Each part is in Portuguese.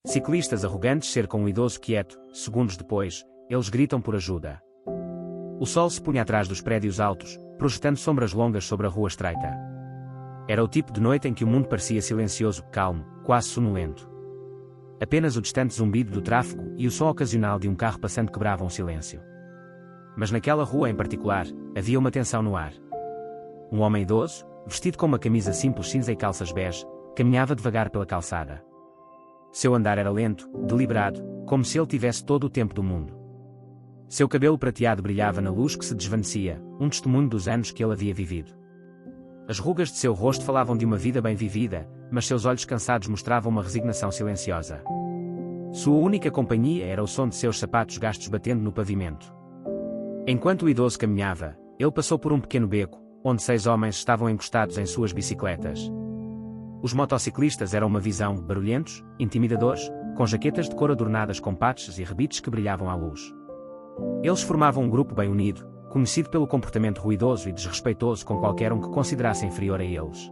Ciclistas arrogantes cercam um idoso quieto. Segundos depois, eles gritam por ajuda. O sol se punha atrás dos prédios altos, projetando sombras longas sobre a rua estreita. Era o tipo de noite em que o mundo parecia silencioso, calmo, quase sonolento. Apenas o distante zumbido do tráfego e o som ocasional de um carro passando quebravam o silêncio. Mas naquela rua em particular, havia uma tensão no ar. Um homem idoso, vestido com uma camisa simples cinza e calças bege, caminhava devagar pela calçada. Seu andar era lento, deliberado, como se ele tivesse todo o tempo do mundo. Seu cabelo prateado brilhava na luz que se desvanecia, um testemunho dos anos que ele havia vivido. As rugas de seu rosto falavam de uma vida bem vivida, mas seus olhos cansados mostravam uma resignação silenciosa. Sua única companhia era o som de seus sapatos gastos batendo no pavimento. Enquanto o idoso caminhava, ele passou por um pequeno beco, onde 6 homens estavam encostados em suas bicicletas. Os motociclistas eram uma visão, barulhentos, intimidadores, com jaquetas de couro adornadas com patches e rebites que brilhavam à luz. Eles formavam um grupo bem unido, conhecido pelo comportamento ruidoso e desrespeitoso com qualquer um que considerasse inferior a eles.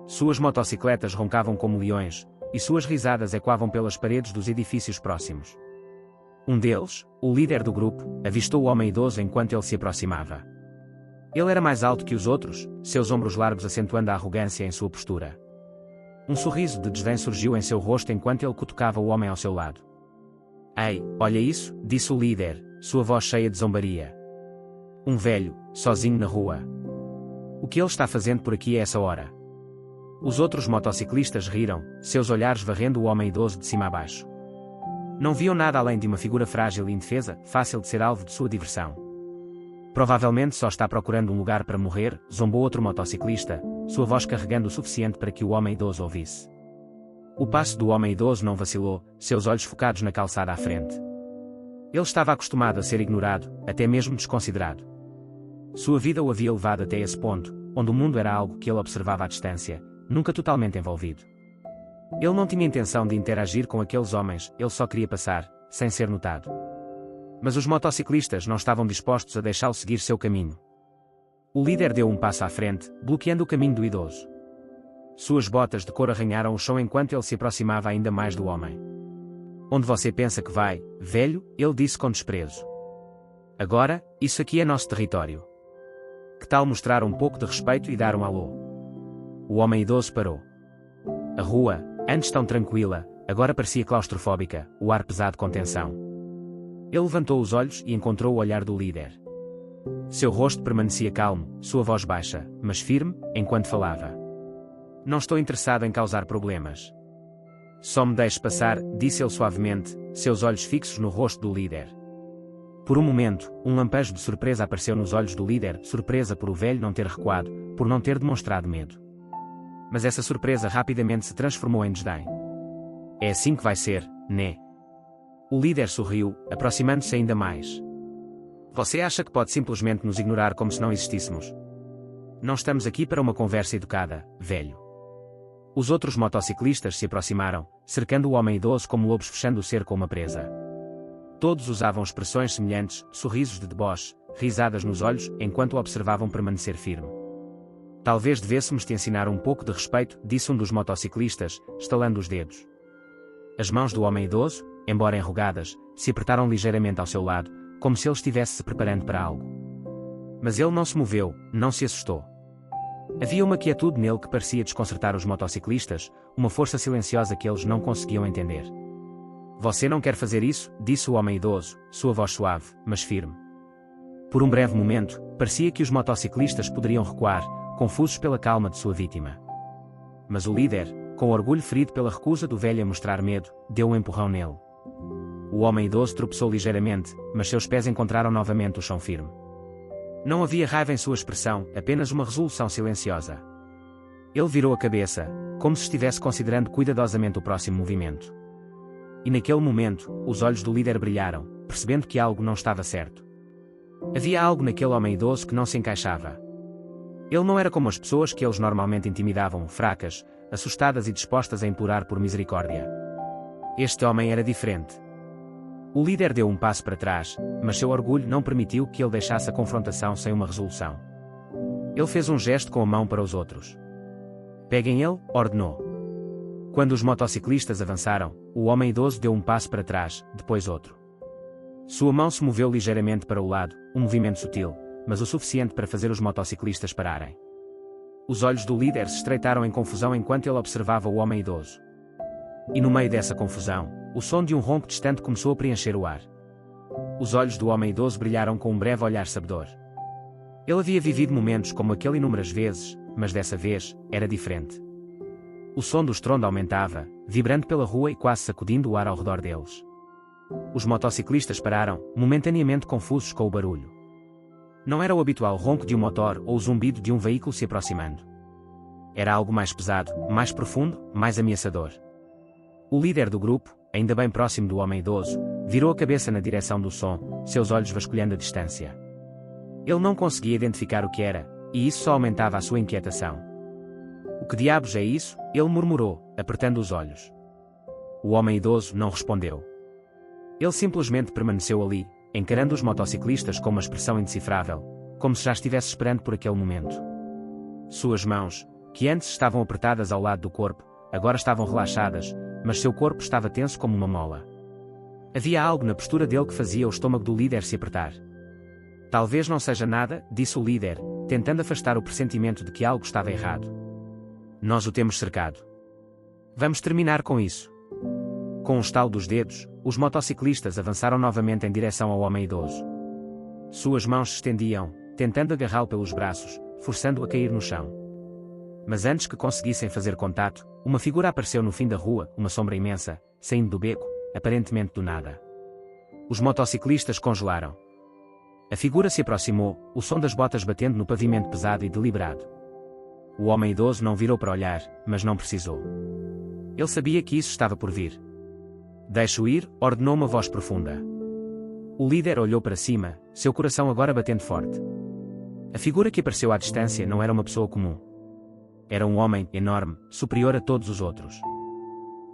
Suas motocicletas roncavam como leões, e suas risadas ecoavam pelas paredes dos edifícios próximos. Um deles, o líder do grupo, avistou o homem idoso enquanto ele se aproximava. Ele era mais alto que os outros, seus ombros largos acentuando a arrogância em sua postura. Um sorriso de desdém surgiu em seu rosto enquanto ele cutucava o homem ao seu lado. "Ei, olha isso", disse o líder, sua voz cheia de zombaria. "Um velho, sozinho na rua. O que ele está fazendo por aqui a essa hora?" Os outros motociclistas riram, seus olhares varrendo o homem idoso de cima a baixo. Não viam nada além de uma figura frágil e indefesa, fácil de ser alvo de sua diversão. "Provavelmente só está procurando um lugar para morrer", zombou outro motociclista, sua voz carregando o suficiente para que o homem idoso ouvisse. O passo do homem idoso não vacilou, seus olhos focados na calçada à frente. Ele estava acostumado a ser ignorado, até mesmo desconsiderado. Sua vida o havia levado até esse ponto, onde o mundo era algo que ele observava à distância, nunca totalmente envolvido. Ele não tinha intenção de interagir com aqueles homens, ele só queria passar, sem ser notado. Mas os motociclistas não estavam dispostos a deixá-lo seguir seu caminho. O líder deu um passo à frente, bloqueando o caminho do idoso. Suas botas de couro arranharam o chão enquanto ele se aproximava ainda mais do homem. "Onde você pensa que vai, velho?", ele disse com desprezo. "Agora, isso aqui é nosso território. Que tal mostrar um pouco de respeito e dar um alô?" O homem idoso parou. A rua, antes tão tranquila, agora parecia claustrofóbica, o ar pesado com tensão. Ele levantou os olhos e encontrou o olhar do líder. Seu rosto permanecia calmo, sua voz baixa, mas firme, enquanto falava. "Não estou interessado em causar problemas. Só me deixe passar", disse ele suavemente, seus olhos fixos no rosto do líder. Por um momento, um lampejo de surpresa apareceu nos olhos do líder, surpresa por o velho não ter recuado, por não ter demonstrado medo. Mas essa surpresa rapidamente se transformou em desdém. "É assim que vai ser, né?" O líder sorriu, aproximando-se ainda mais. "Você acha que pode simplesmente nos ignorar como se não existíssemos? Não estamos aqui para uma conversa educada, velho." Os outros motociclistas se aproximaram, cercando o homem idoso como lobos fechando o cerco a uma presa. Todos usavam expressões semelhantes, sorrisos de deboche, risadas nos olhos, enquanto o observavam permanecer firme. "Talvez devêssemos te ensinar um pouco de respeito", disse um dos motociclistas, estalando os dedos. As mãos do homem idoso, embora enrugadas, se apertaram ligeiramente ao seu lado, como se ele estivesse se preparando para algo. Mas ele não se moveu, não se assustou. Havia uma quietude nele que parecia desconcertar os motociclistas, uma força silenciosa que eles não conseguiam entender. "Você não quer fazer isso", disse o homem idoso, sua voz suave, mas firme. Por um breve momento, parecia que os motociclistas poderiam recuar, confusos pela calma de sua vítima. Mas o líder, com o orgulho ferido pela recusa do velho a mostrar medo, deu um empurrão nele. O homem idoso tropeçou ligeiramente, mas seus pés encontraram novamente o chão firme. Não havia raiva em sua expressão, apenas uma resolução silenciosa. Ele virou a cabeça, como se estivesse considerando cuidadosamente o próximo movimento. E naquele momento, os olhos do líder brilharam, percebendo que algo não estava certo. Havia algo naquele homem idoso que não se encaixava. Ele não era como as pessoas que eles normalmente intimidavam, fracas, assustadas e dispostas a implorar por misericórdia. Este homem era diferente. O líder deu um passo para trás, mas seu orgulho não permitiu que ele deixasse a confrontação sem uma resolução. Ele fez um gesto com a mão para os outros. "Peguem ele", ordenou. Quando os motociclistas avançaram, o homem idoso deu um passo para trás, depois outro. Sua mão se moveu ligeiramente para o lado, um movimento sutil, mas o suficiente para fazer os motociclistas pararem. Os olhos do líder se estreitaram em confusão enquanto ele observava o homem idoso. E no meio dessa confusão, o som de um ronco distante começou a preencher o ar. Os olhos do homem idoso brilharam com um breve olhar sabedor. Ele havia vivido momentos como aquele inúmeras vezes, mas dessa vez, era diferente. O som do estrondo aumentava, vibrando pela rua e quase sacudindo o ar ao redor deles. Os motociclistas pararam, momentaneamente confusos com o barulho. Não era o habitual ronco de um motor ou o zumbido de um veículo se aproximando. Era algo mais pesado, mais profundo, mais ameaçador. O líder do grupo, ainda bem próximo do homem idoso, virou a cabeça na direção do som, seus olhos vasculhando a distância. Ele não conseguia identificar o que era, e isso só aumentava a sua inquietação. "O que diabos é isso?" ele murmurou, apertando os olhos. O homem idoso não respondeu. Ele simplesmente permaneceu ali, encarando os motociclistas com uma expressão indecifrável, como se já estivesse esperando por aquele momento. Suas mãos, que antes estavam apertadas ao lado do corpo, agora estavam relaxadas, mas seu corpo estava tenso como uma mola. Havia algo na postura dele que fazia o estômago do líder se apertar. "Talvez não seja nada", disse o líder, tentando afastar o pressentimento de que algo estava errado. "Nós o temos cercado. Vamos terminar com isso." Com um estalo dos dedos, os motociclistas avançaram novamente em direção ao homem idoso. Suas mãos se estendiam, tentando agarrá-lo pelos braços, forçando-o a cair no chão. Mas antes que conseguissem fazer contato, uma figura apareceu no fim da rua, uma sombra imensa, saindo do beco, aparentemente do nada. Os motociclistas congelaram. A figura se aproximou, o som das botas batendo no pavimento pesado e deliberado. O homem idoso não virou para olhar, mas não precisou. Ele sabia que isso estava por vir. "Deixe-o ir", ordenou uma voz profunda. O líder olhou para cima, seu coração agora batendo forte. A figura que apareceu à distância não era uma pessoa comum. Era um homem enorme, superior a todos os outros.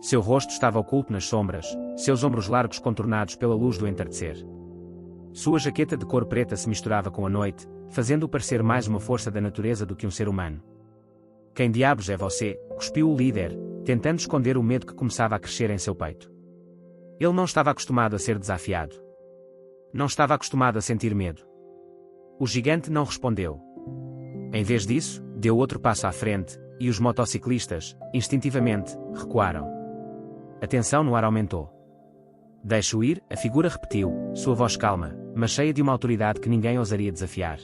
Seu rosto estava oculto nas sombras, seus ombros largos contornados pela luz do entardecer. Sua jaqueta de cor preta se misturava com a noite, fazendo-o parecer mais uma força da natureza do que um ser humano. "Quem diabos é você?", cuspiu o líder, tentando esconder o medo que começava a crescer em seu peito. Ele não estava acostumado a ser desafiado. Não estava acostumado a sentir medo. O gigante não respondeu. Em vez disso, deu outro passo à frente, e os motociclistas, instintivamente, recuaram. A tensão no ar aumentou. "Deixe-o ir", a figura repetiu, sua voz calma, mas cheia de uma autoridade que ninguém ousaria desafiar.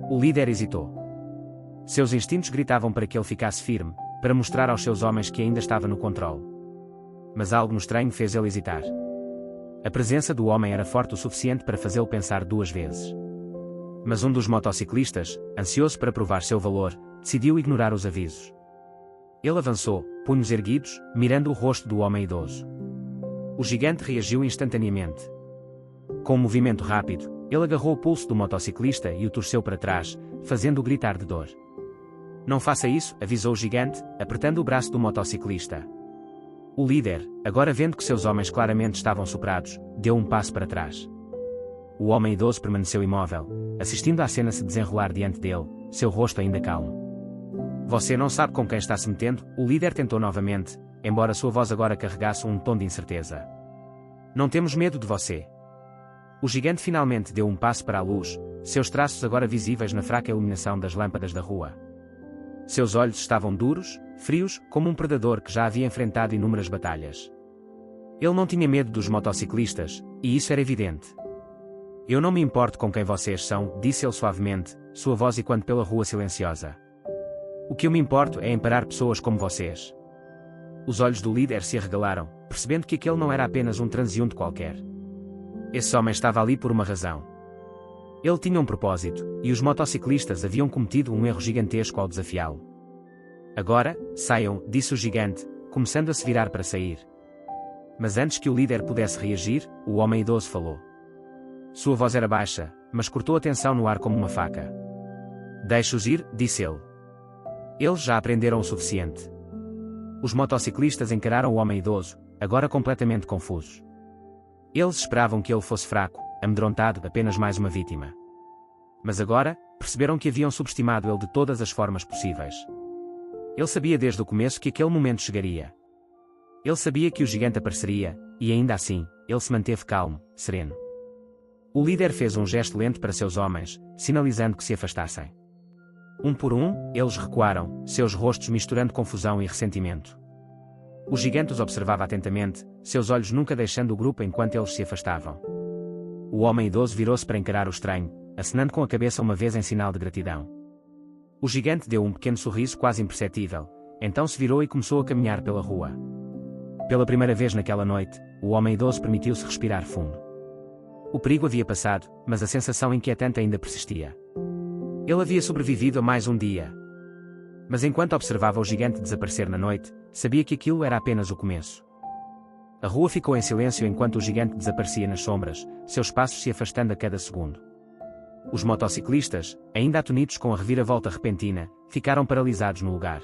O líder hesitou. Seus instintos gritavam para que ele ficasse firme, para mostrar aos seus homens que ainda estava no controle. Mas algo no estranho fez ele hesitar. A presença do homem era forte o suficiente para fazê-lo pensar duas vezes. Mas um dos motociclistas, ansioso para provar seu valor, decidiu ignorar os avisos. Ele avançou, punhos erguidos, mirando o rosto do homem idoso. O gigante reagiu instantaneamente. Com um movimento rápido, ele agarrou o pulso do motociclista e o torceu para trás, fazendo-o gritar de dor. "Não faça isso", avisou o gigante, apertando o braço do motociclista. O líder, agora vendo que seus homens claramente estavam superados, deu um passo para trás. O homem idoso permaneceu imóvel, assistindo à cena se desenrolar diante dele, seu rosto ainda calmo. "Você não sabe com quem está se metendo", o líder tentou novamente, embora sua voz agora carregasse um tom de incerteza. "Não temos medo de você." O gigante finalmente deu um passo para a luz, seus traços agora visíveis na fraca iluminação das lâmpadas da rua. Seus olhos estavam duros, frios, como um predador que já havia enfrentado inúmeras batalhas. Ele não tinha medo dos motociclistas, e isso era evidente. "Eu não me importo com quem vocês são", disse ele suavemente, sua voz ecoando pela rua silenciosa. "O que eu me importo é em parar pessoas como vocês." Os olhos do líder se arregalaram, percebendo que aquele não era apenas um transeunte qualquer. Esse homem estava ali por uma razão. Ele tinha um propósito, e os motociclistas haviam cometido um erro gigantesco ao desafiá-lo. "Agora, saiam", disse o gigante, começando a se virar para sair. Mas antes que o líder pudesse reagir, o homem idoso falou. Sua voz era baixa, mas cortou a tensão no ar como uma faca. "Deixe-os ir", disse ele. Eles já aprenderam o suficiente. Os motociclistas encararam o homem idoso, agora completamente confusos. Eles esperavam que ele fosse fraco, amedrontado, apenas mais uma vítima. Mas agora, perceberam que haviam subestimado ele de todas as formas possíveis. Ele sabia desde o começo que aquele momento chegaria, Ele sabia que o gigante apareceria, e ainda assim, ele se manteve calmo, sereno. O líder fez um gesto lento para seus homens, sinalizando que se afastassem. Um por um, eles recuaram, seus rostos misturando confusão e ressentimento. O gigante os observava atentamente, seus olhos nunca deixando o grupo enquanto eles se afastavam. O homem idoso virou-se para encarar o estranho, acenando com a cabeça uma vez em sinal de gratidão. O gigante deu um pequeno sorriso quase imperceptível, então se virou e começou a caminhar pela rua. Pela primeira vez naquela noite, o homem idoso permitiu-se respirar fundo. O perigo havia passado, mas a sensação inquietante ainda persistia. Ele havia sobrevivido a mais um dia. Mas enquanto observava o gigante desaparecer na noite, sabia que aquilo era apenas o começo. A rua ficou em silêncio enquanto o gigante desaparecia nas sombras, seus passos se afastando a cada segundo. Os motociclistas, ainda atonidos com a reviravolta repentina, ficaram paralisados no lugar.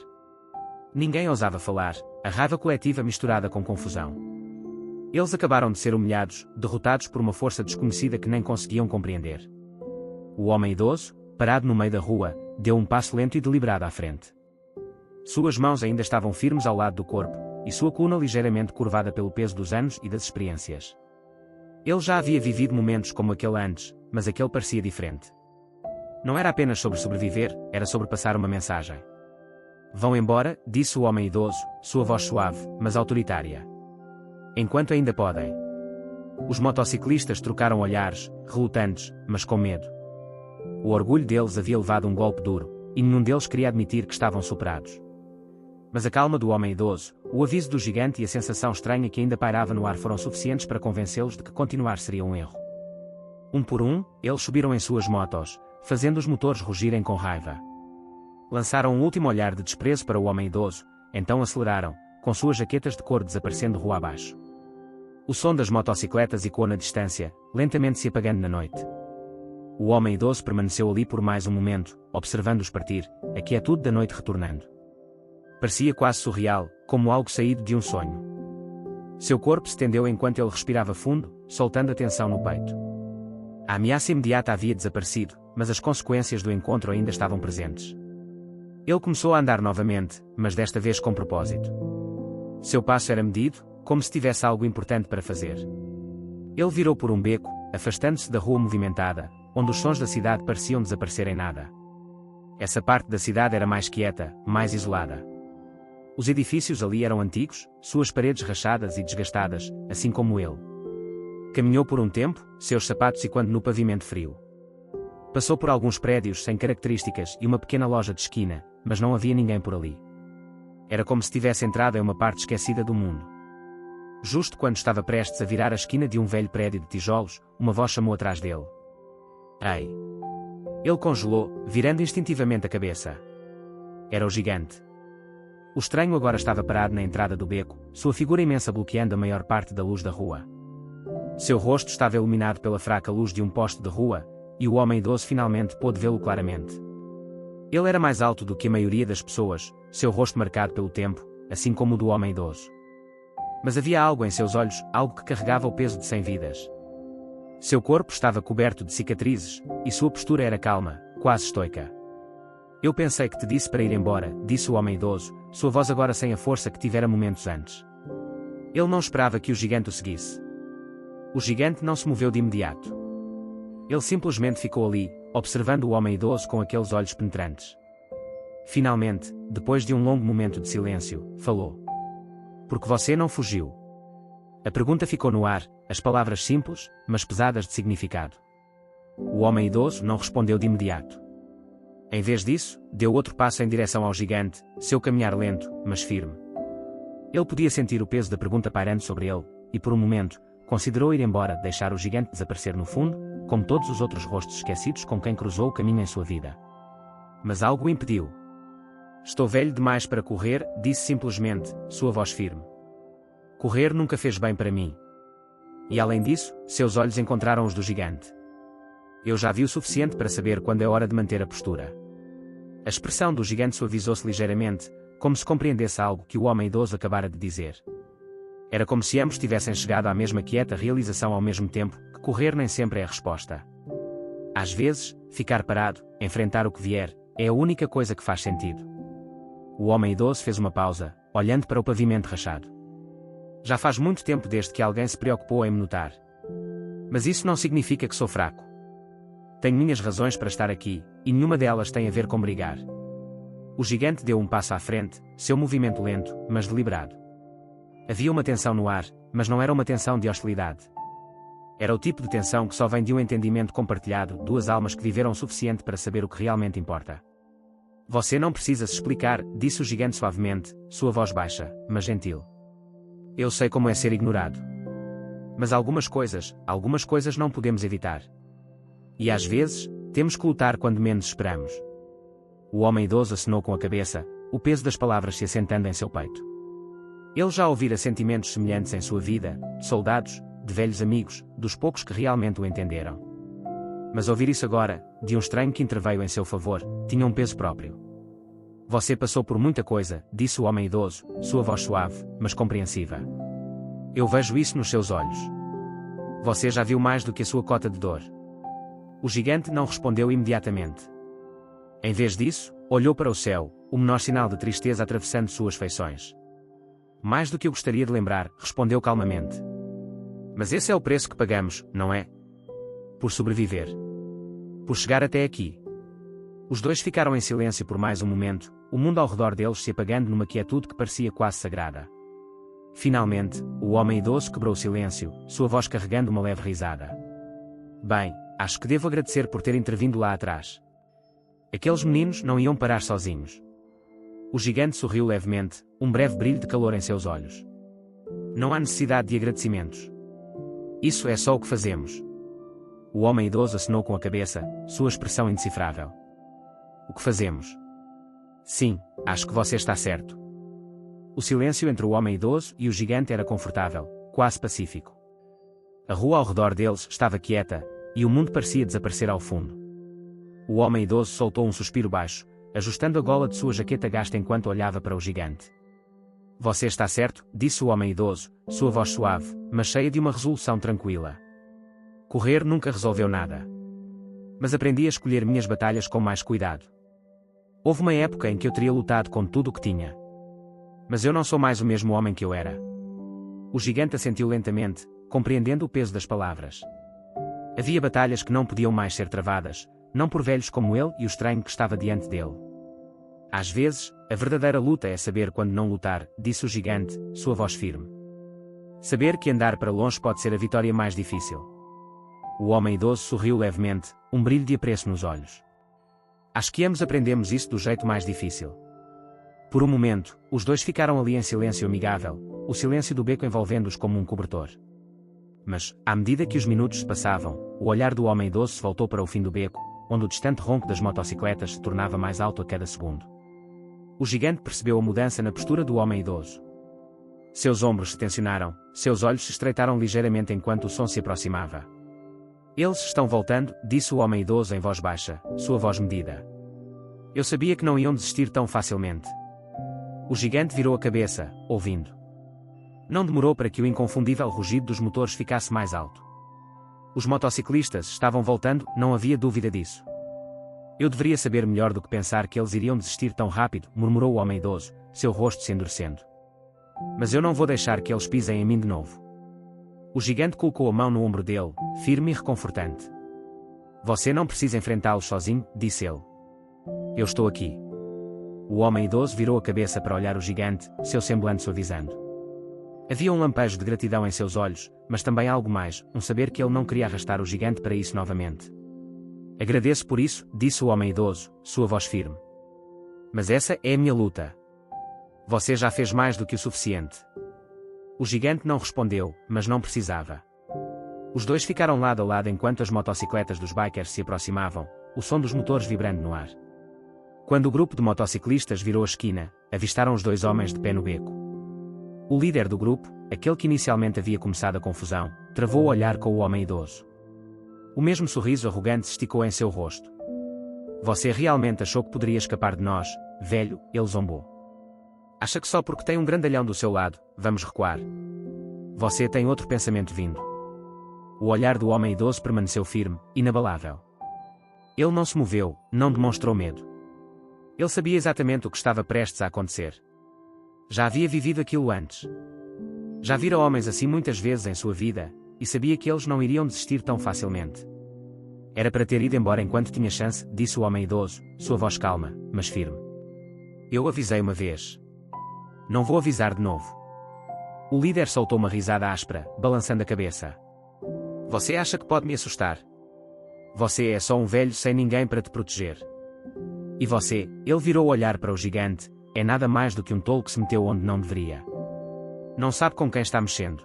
Ninguém ousava falar, a raiva coletiva misturada com confusão. Eles acabaram de ser humilhados, derrotados por uma força desconhecida que nem conseguiam compreender. O homem idoso, parado no meio da rua, deu um passo lento e deliberado à frente. Suas mãos ainda estavam firmes ao lado do corpo, e sua coluna ligeiramente curvada pelo peso dos anos e das experiências. Ele já havia vivido momentos como aquele antes, mas aquele parecia diferente. Não era apenas sobre sobreviver, era sobre passar uma mensagem. Vão embora, disse o homem idoso, sua voz suave, mas autoritária. Enquanto ainda podem. Os motociclistas trocaram olhares, relutantes, mas com medo. O orgulho deles havia levado um golpe duro, e nenhum deles queria admitir que estavam superados. Mas a calma do homem idoso, o aviso do gigante e a sensação estranha que ainda pairava no ar foram suficientes para convencê-los de que continuar seria um erro. Um por um, eles subiram em suas motos, fazendo os motores rugirem com raiva. Lançaram um último olhar de desprezo para o homem idoso, então aceleraram, com suas jaquetas de couro desaparecendo rua abaixo. O som das motocicletas ecoou na distância, lentamente se apagando na noite. O homem idoso permaneceu ali por mais um momento, observando-os partir, a quietude da noite retornando. Parecia quase surreal, como algo saído de um sonho. Seu corpo se tendeu enquanto ele respirava fundo, soltando a tensão no peito. A ameaça imediata havia desaparecido, mas as consequências do encontro ainda estavam presentes. Ele começou a andar novamente, mas desta vez com propósito. Seu passo era medido, como se tivesse algo importante para fazer. Ele virou por um beco, afastando-se da rua movimentada, onde os sons da cidade pareciam desaparecer em nada. Essa parte da cidade era mais quieta, mais isolada. Os edifícios ali eram antigos, suas paredes rachadas e desgastadas, assim como ele. Caminhou por um tempo, seus sapatos ecoando no pavimento frio. Passou por alguns prédios sem características e uma pequena loja de esquina, mas não havia ninguém por ali. Era como se tivesse entrado em uma parte esquecida do mundo. Justo quando estava prestes a virar a esquina de um velho prédio de tijolos, uma voz chamou atrás dele. Ei! Ele congelou, virando instintivamente a cabeça. Era o gigante. O estranho agora estava parado na entrada do beco, sua figura imensa bloqueando a maior parte da luz da rua. Seu rosto estava iluminado pela fraca luz de um poste de rua, e o homem idoso finalmente pôde vê-lo claramente. Ele era mais alto do que a maioria das pessoas, seu rosto marcado pelo tempo, assim como o do homem idoso. Mas havia algo em seus olhos, algo que carregava o peso de 100 vidas. Seu corpo estava coberto de cicatrizes, e sua postura era calma, quase estoica. Eu pensei que te disse para ir embora, disse o homem idoso, sua voz agora sem a força que tivera momentos antes. Ele não esperava que o gigante o seguisse. O gigante não se moveu de imediato. Ele simplesmente ficou ali, observando o homem idoso com aqueles olhos penetrantes. Finalmente, depois de um longo momento de silêncio, falou. Porque você não fugiu? A pergunta ficou no ar, as palavras simples, mas pesadas de significado. O homem idoso não respondeu de imediato. Em vez disso, deu outro passo em direção ao gigante, seu caminhar lento, mas firme. Ele podia sentir o peso da pergunta pairando sobre ele, e por um momento, considerou ir embora, deixar o gigante desaparecer no fundo, como todos os outros rostos esquecidos com quem cruzou o caminho em sua vida. Mas algo o impediu. Estou velho demais para correr, disse simplesmente, sua voz firme. Correr nunca fez bem para mim. E além disso, seus olhos encontraram os do gigante. Eu já vi o suficiente para saber quando é hora de manter a postura. A expressão do gigante suavizou-se ligeiramente, como se compreendesse algo que o homem idoso acabara de dizer. Era como se ambos tivessem chegado à mesma quieta realização ao mesmo tempo, que correr nem sempre é a resposta. Às vezes, ficar parado, enfrentar o que vier, é a única coisa que faz sentido. O homem idoso fez uma pausa, olhando para o pavimento rachado. Já faz muito tempo desde que alguém se preocupou em me notar. Mas isso não significa que sou fraco. Tenho minhas razões para estar aqui, e nenhuma delas tem a ver com brigar. O gigante deu um passo à frente, seu movimento lento, mas deliberado. Havia uma tensão no ar, mas não era uma tensão de hostilidade. Era o tipo de tensão que só vem de um entendimento compartilhado, duas almas que viveram o suficiente para saber o que realmente importa. Você não precisa se explicar, disse o gigante suavemente, sua voz baixa, mas gentil. Eu sei como é ser ignorado. Mas algumas coisas não podemos evitar. E às vezes, temos que lutar quando menos esperamos. O homem idoso acenou com a cabeça, o peso das palavras se assentando em seu peito. Ele já ouvira sentimentos semelhantes em sua vida, de soldados, de velhos amigos, dos poucos que realmente o entenderam. Mas ouvir isso agora, de um estranho que interveio em seu favor, tinha um peso próprio. Você passou por muita coisa, disse o homem idoso, sua voz suave, mas compreensiva. Eu vejo isso nos seus olhos. Você já viu mais do que a sua cota de dor. O gigante não respondeu imediatamente. Em vez disso, olhou para o céu, o menor sinal de tristeza atravessando suas feições. Mais do que eu gostaria de lembrar, respondeu calmamente. Mas esse é o preço que pagamos, não é? Por sobreviver. Por chegar até aqui. Os dois ficaram em silêncio por mais um momento, o mundo ao redor deles se apagando numa quietude que parecia quase sagrada. Finalmente, o homem idoso quebrou o silêncio, sua voz carregando uma leve risada. Bem, acho que devo agradecer por ter intervindo lá atrás. Aqueles meninos não iam parar sozinhos. O gigante sorriu levemente, um breve brilho de calor em seus olhos. Não há necessidade de agradecimentos. Isso é só o que fazemos. O homem idoso acenou com a cabeça, sua expressão indecifrável. O que fazemos? Sim, acho que você está certo. O silêncio entre o homem idoso e o gigante era confortável, quase pacífico. A rua ao redor deles estava quieta, e o mundo parecia desaparecer ao fundo. O homem idoso soltou um suspiro baixo, ajustando a gola de sua jaqueta gasta enquanto olhava para o gigante. Você está certo, disse o homem idoso, sua voz suave, mas cheia de uma resolução tranquila. Correr nunca resolveu nada. Mas aprendi a escolher minhas batalhas com mais cuidado. Houve uma época em que eu teria lutado com tudo o que tinha. Mas eu não sou mais o mesmo homem que eu era. O gigante assentiu lentamente, compreendendo o peso das palavras. Havia batalhas que não podiam mais ser travadas, não por velhos como ele e o estranho que estava diante dele. Às vezes, a verdadeira luta é saber quando não lutar, disse o gigante, sua voz firme. Saber que andar para longe pode ser a vitória mais difícil. O homem idoso sorriu levemente, um brilho de apreço nos olhos. Acho que ambos aprendemos isso do jeito mais difícil. Por um momento, os dois ficaram ali em silêncio amigável, o silêncio do beco envolvendo-os como um cobertor. Mas, à medida que os minutos se passavam, o olhar do homem idoso se voltou para o fim do beco, onde o distante ronco das motocicletas se tornava mais alto a cada segundo. O gigante percebeu a mudança na postura do homem idoso. Seus ombros se tensionaram, seus olhos se estreitaram ligeiramente enquanto o som se aproximava. Eles estão voltando, disse o homem idoso em voz baixa, sua voz medida. Eu sabia que não iam desistir tão facilmente. O gigante virou a cabeça, ouvindo. Não demorou para que o inconfundível rugido dos motores ficasse mais alto. Os motociclistas estavam voltando, não havia dúvida disso. Eu deveria saber melhor do que pensar que eles iriam desistir tão rápido, murmurou o homem idoso, seu rosto se endurecendo. Mas eu não vou deixar que eles pisem em mim de novo. O gigante colocou a mão no ombro dele, firme e reconfortante. Você não precisa enfrentá-los sozinho, disse ele. Eu estou aqui. O homem idoso virou a cabeça para olhar o gigante, seu semblante suavizando. Havia um lampejo de gratidão em seus olhos, mas também algo mais, um saber que ele não queria arrastar o gigante para isso novamente. Agradeço por isso, disse o homem idoso, sua voz firme. Mas essa é a minha luta. Você já fez mais do que o suficiente. O gigante não respondeu, mas não precisava. Os dois ficaram lado a lado enquanto as motocicletas dos bikers se aproximavam, o som dos motores vibrando no ar. Quando o grupo de motociclistas virou a esquina, avistaram os dois homens de pé no beco. O líder do grupo, aquele que inicialmente havia começado a confusão, travou o olhar com o homem idoso. O mesmo sorriso arrogante se esticou em seu rosto. Você realmente achou que poderia escapar de nós, velho? Ele zombou. Acha que só porque tem um grandalhão do seu lado, vamos recuar? Você tem outro pensamento vindo. O olhar do homem idoso permaneceu firme, inabalável. Ele não se moveu, não demonstrou medo. Ele sabia exatamente o que estava prestes a acontecer. Já havia vivido aquilo antes. Já vira homens assim muitas vezes em sua vida, e sabia que eles não iriam desistir tão facilmente. Era para ter ido embora enquanto tinha chance, disse o homem idoso, sua voz calma, mas firme. Eu avisei uma vez. Não vou avisar de novo. O líder soltou uma risada áspera, balançando a cabeça. Você acha que pode me assustar? Você é só um velho sem ninguém para te proteger. E você, ele virou o olhar para o gigante, é nada mais do que um tolo que se meteu onde não deveria. Não sabe com quem está mexendo.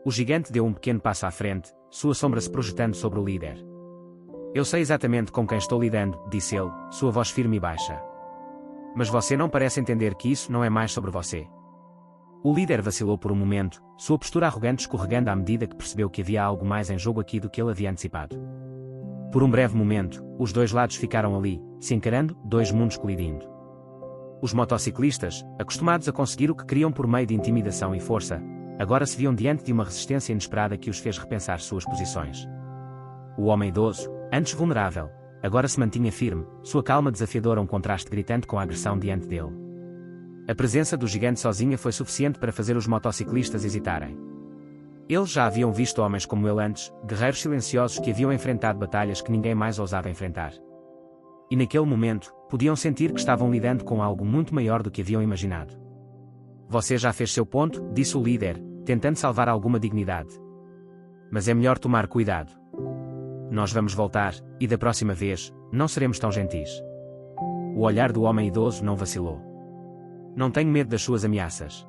O gigante deu um pequeno passo à frente, sua sombra se projetando sobre o líder. Eu sei exatamente com quem estou lidando, disse ele, sua voz firme e baixa. Mas você não parece entender que isso não é mais sobre você. O líder vacilou por um momento, sua postura arrogante escorregando à medida que percebeu que havia algo mais em jogo aqui do que ele havia antecipado. Por um breve momento, os dois lados ficaram ali, se encarando, dois mundos colidindo. Os motociclistas, acostumados a conseguir o que queriam por meio de intimidação e força, agora se viam diante de uma resistência inesperada que os fez repensar suas posições. O homem idoso, antes vulnerável, agora se mantinha firme, sua calma desafiadora um contraste gritante com a agressão diante dele. A presença do gigante sozinha foi suficiente para fazer os motociclistas hesitarem. Eles já haviam visto homens como ele antes, guerreiros silenciosos que haviam enfrentado batalhas que ninguém mais ousava enfrentar. E naquele momento, podiam sentir que estavam lidando com algo muito maior do que haviam imaginado. Você já fez seu ponto, disse o líder, tentando salvar alguma dignidade. Mas é melhor tomar cuidado. Nós vamos voltar, e da próxima vez, não seremos tão gentis. O olhar do homem idoso não vacilou. Não tenho medo das suas ameaças.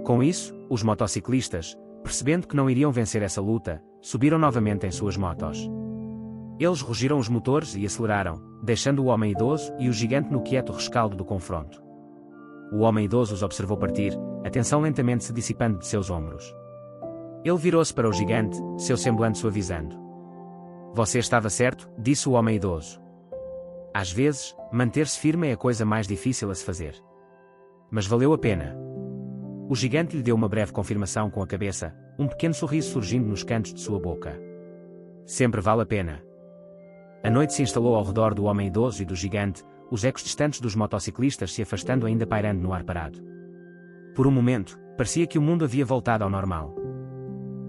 Com isso, os motociclistas, percebendo que não iriam vencer essa luta, subiram novamente em suas motos. Eles rugiram os motores e aceleraram, deixando o homem idoso e o gigante no quieto rescaldo do confronto. O homem idoso os observou partir, a tensão lentamente se dissipando de seus ombros. Ele virou-se para o gigante, seu semblante suavizando. Você estava certo, disse o homem idoso. Às vezes, manter-se firme é a coisa mais difícil a se fazer. Mas valeu a pena. O gigante lhe deu uma breve confirmação com a cabeça, um pequeno sorriso surgindo nos cantos de sua boca. Sempre vale a pena. A noite se instalou ao redor do homem idoso e do gigante, os ecos distantes dos motociclistas se afastando ainda pairando no ar parado. Por um momento, parecia que o mundo havia voltado ao normal.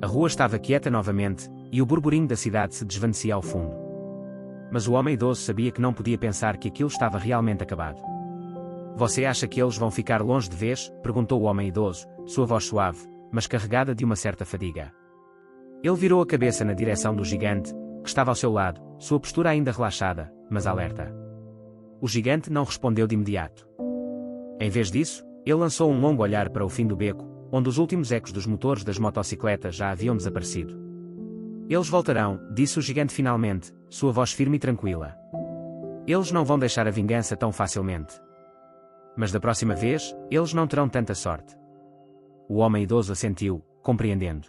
A rua estava quieta novamente, e o burburinho da cidade se desvanecia ao fundo. Mas o homem idoso sabia que não podia pensar que aquilo estava realmente acabado. Você acha que eles vão ficar longe de vez? Perguntou o homem idoso, sua voz suave, mas carregada de uma certa fadiga. Ele virou a cabeça na direção do gigante, que estava ao seu lado, sua postura ainda relaxada, mas alerta. O gigante não respondeu de imediato. Em vez disso, ele lançou um longo olhar para o fim do beco, onde os últimos ecos dos motores das motocicletas já haviam desaparecido. Eles voltarão, disse o gigante finalmente, sua voz firme e tranquila. Eles não vão deixar a vingança tão facilmente. Mas da próxima vez, eles não terão tanta sorte. O homem idoso assentiu, compreendendo.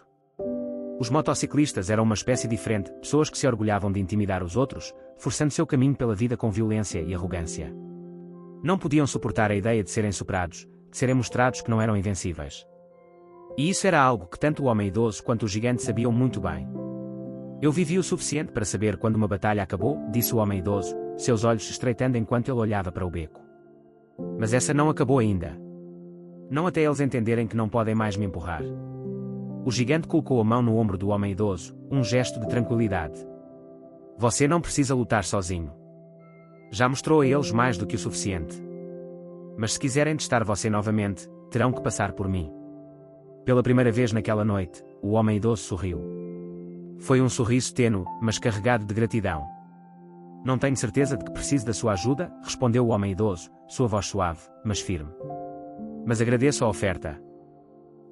Os motociclistas eram uma espécie diferente, pessoas que se orgulhavam de intimidar os outros, forçando seu caminho pela vida com violência e arrogância. Não podiam suportar a ideia de serem superados, de serem mostrados que não eram invencíveis. E isso era algo que tanto o homem idoso quanto o gigante sabiam muito bem. Eu vivi o suficiente para saber quando uma batalha acabou, disse o homem idoso, seus olhos se estreitando enquanto ele olhava para o beco. Mas essa não acabou ainda. Não até eles entenderem que não podem mais me empurrar. O gigante colocou a mão no ombro do homem idoso, um gesto de tranquilidade. Você não precisa lutar sozinho. Já mostrou a eles mais do que o suficiente. Mas se quiserem testar você novamente, terão que passar por mim. Pela primeira vez naquela noite, o homem idoso sorriu. Foi um sorriso tênue, mas carregado de gratidão. Não tenho certeza de que preciso da sua ajuda, respondeu o homem idoso, sua voz suave, mas firme. Mas agradeço a oferta.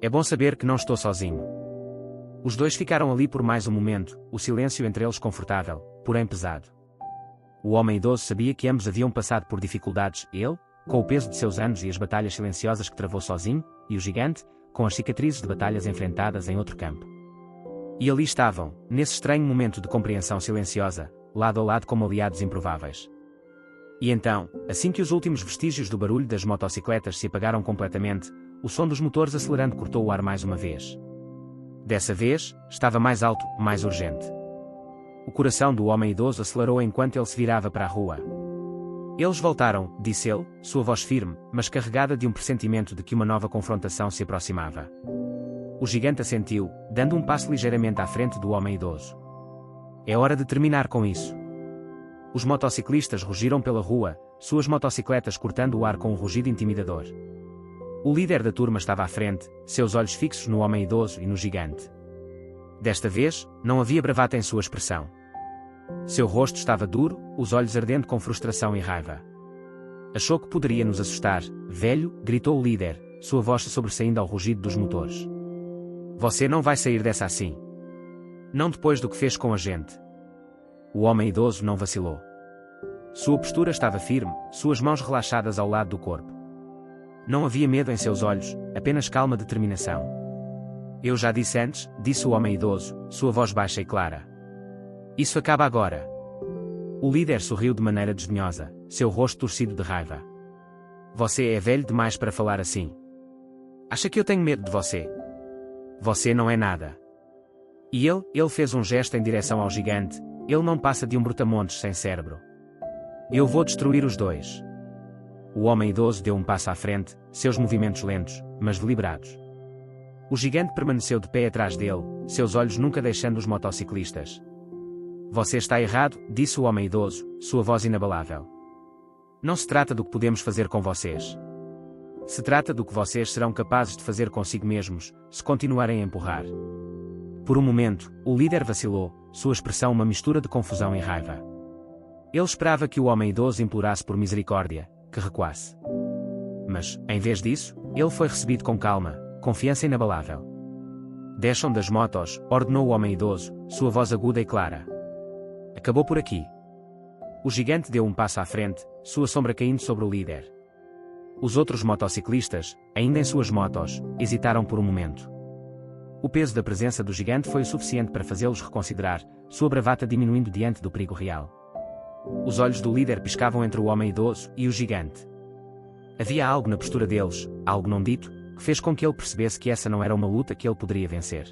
É bom saber que não estou sozinho. Os dois ficaram ali por mais um momento, o silêncio entre eles confortável, porém pesado. O homem idoso sabia que ambos haviam passado por dificuldades, ele, com o peso de seus anos e as batalhas silenciosas que travou sozinho, e o gigante, com as cicatrizes de batalhas enfrentadas em outro campo. E ali estavam, nesse estranho momento de compreensão silenciosa, lado a lado como aliados improváveis. E então, assim que os últimos vestígios do barulho das motocicletas se apagaram completamente, o som dos motores acelerando cortou o ar mais uma vez. Dessa vez, estava mais alto, mais urgente. O coração do homem idoso acelerou enquanto ele se virava para a rua. Eles voltaram, disse ele, sua voz firme, mas carregada de um pressentimento de que uma nova confrontação se aproximava. O gigante assentiu, dando um passo ligeiramente à frente do homem idoso. É hora de terminar com isso. Os motociclistas rugiram pela rua, suas motocicletas cortando o ar com um rugido intimidador. O líder da turma estava à frente, seus olhos fixos no homem idoso e no gigante. Desta vez, não havia bravata em sua expressão. Seu rosto estava duro, os olhos ardendo com frustração e raiva. Achou que poderia nos assustar, velho, gritou o líder, sua voz sobressaindo ao rugido dos motores. Você não vai sair dessa assim. Não depois do que fez com a gente. O homem idoso não vacilou. Sua postura estava firme, suas mãos relaxadas ao lado do corpo. Não havia medo em seus olhos, apenas calma determinação. Eu já disse antes, disse o homem idoso, sua voz baixa e clara. Isso acaba agora. O líder sorriu de maneira desdenhosa, seu rosto torcido de raiva. Você é velho demais para falar assim. Acha que eu tenho medo de você? Você não é nada. E ele fez um gesto em direção ao gigante, ele não passa de um brutamontes sem cérebro. Eu vou destruir os dois. O homem idoso deu um passo à frente, seus movimentos lentos, mas deliberados. O gigante permaneceu de pé atrás dele, seus olhos nunca deixando os motociclistas. Você está errado, disse o homem idoso, sua voz inabalável. Não se trata do que podemos fazer com vocês. Se trata do que vocês serão capazes de fazer consigo mesmos, se continuarem a empurrar. Por um momento, o líder vacilou, sua expressão uma mistura de confusão e raiva. Ele esperava que o homem idoso implorasse por misericórdia, que recuasse. Mas, em vez disso, ele foi recebido com calma, confiança inabalável. Desçam das motos, ordenou o homem idoso, sua voz aguda e clara. Acabou por aqui. O gigante deu um passo à frente, sua sombra caindo sobre o líder. Os outros motociclistas, ainda em suas motos, hesitaram por um momento. O peso da presença do gigante foi o suficiente para fazê-los reconsiderar, sua bravata diminuindo diante do perigo real. Os olhos do líder piscavam entre o homem idoso e o gigante. Havia algo na postura deles, algo não dito, que fez com que ele percebesse que essa não era uma luta que ele poderia vencer.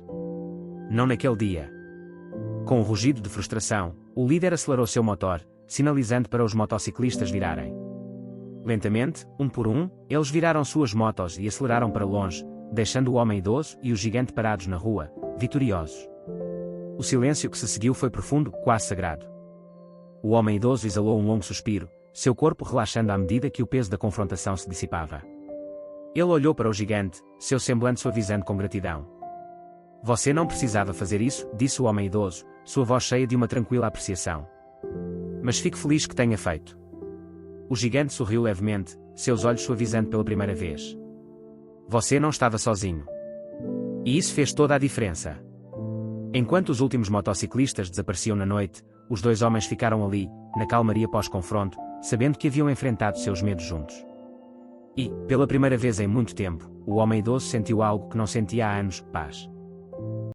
Não naquele dia. Com um rugido de frustração, o líder acelerou seu motor, sinalizando para os motociclistas virarem. Lentamente, um por um, eles viraram suas motos e aceleraram para longe, deixando o homem idoso e o gigante parados na rua, vitoriosos. O silêncio que se seguiu foi profundo, quase sagrado. O homem idoso exalou um longo suspiro, seu corpo relaxando à medida que o peso da confrontação se dissipava. Ele olhou para o gigante, seu semblante suavizando com gratidão. Você não precisava fazer isso, disse o homem idoso, sua voz cheia de uma tranquila apreciação. Mas fico feliz que tenha feito. O gigante sorriu levemente, seus olhos suavizando pela primeira vez. Você não estava sozinho. E isso fez toda a diferença. Enquanto os últimos motociclistas desapareciam na noite, os dois homens ficaram ali, na calmaria pós-confronto, sabendo que haviam enfrentado seus medos juntos. E, pela primeira vez em muito tempo, o homem idoso sentiu algo que não sentia há anos: paz.